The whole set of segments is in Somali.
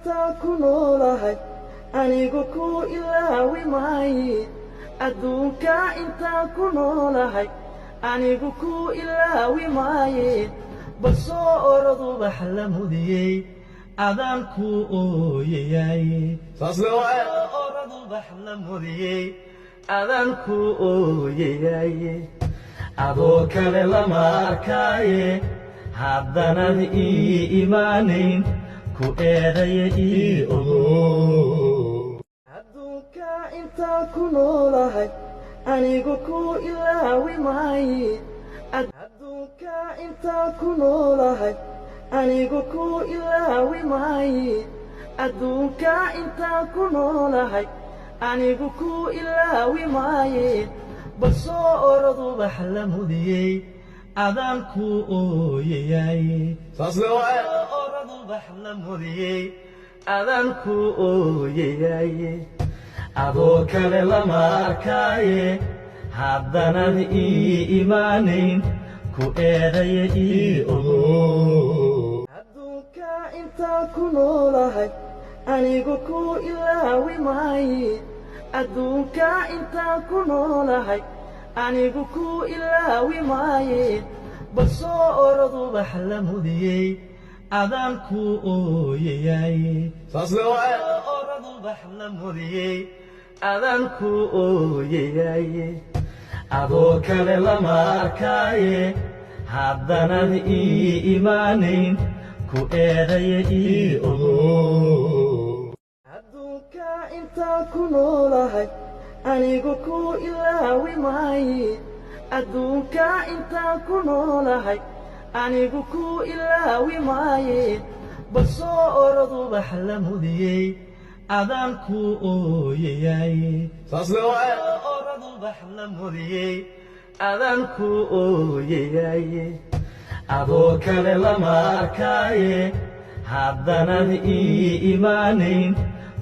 inta ku noolahay anigu ku ilaawi maaye adduunka inta ku noolahay anigu ku ilaawi maaye bal soo oradu wax la mudiyey adaan ku ooyayay oradu wax la mudiyey adaan ku ooyayay adoo kale lama arkaaye haddanad ii imaanayn ku eedaya ii ogow adduunka inta ku noolahay anigu ku ilaawi maaye adduunka inta ku noolahay anigu ku ilaawi maaye adduunka inta ku noolahay anigu ku ilaawi maaye bal soo oradu wax la mudiyey adaan ku ooyayay oradu wax la mudiyey adaan ku ooyayay adoo kale lama arkaaye haddanad ii imaanayn ku eedaya ii ogow adduunka inta ku noolahay anigu ku ilaawi maaye adduunka inta ku noolahay anigu ku ilaawi maaye bal soo oradu wax la mudiyey adaan ku ooyayay oradu wax la mudiyey adaan ku ooyayay adoo kale lama arkaaye haddanad ii imaanayn ku eedaya ii ogow adduunka inta ku noolahay anigu ku ilaawi maaye adduunka inta ku noolahay anigu ku ilaawi maaye bal soo oradu wax la mudiyey adaan ku ooyayay oradu wax la mudiyey adaan ku ooyayay adoo kale lama arkaaye haddanad ii imaanayn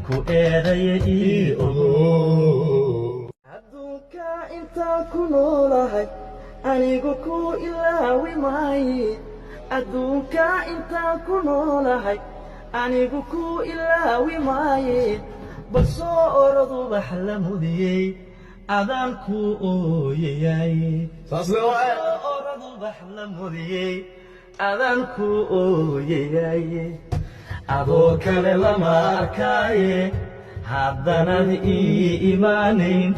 ku eedaya ii ogow adduunka inta ku noolahay anigu ku ilaawi maaye adduunka inta ku noolahay anigu ku ilaawi maaye bal soo oradu wax la mudiyey adaan ku ooyayay oradu wax la mudiyey adaan ku ooyayay adoo kale lama arkaaye haddanad ii imaanayn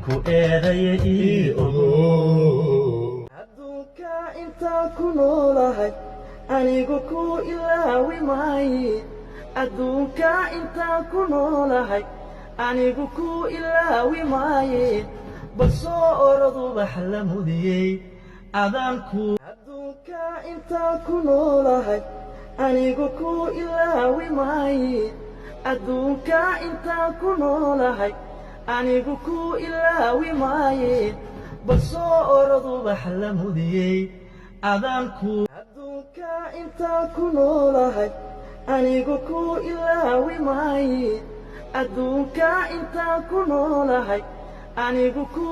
ku eedaya ii ogow adduunka inta ku noolahay anigu ku ilaawi maaye adduunka inta ku noolahay anigu ku ilaawi maaye bal soo oradu wax la mudiyey adaan ku adduunka inta ku noolahay anigu ku ilaawi maaye adduunka inta ku noolahay anigu ku ilaawi maaye bal soo oradu wax la mudiyey adaan ku adduunka inta ku noolahay anigu ku ilaawi maaye adduunka inta ku noolahay anigu ku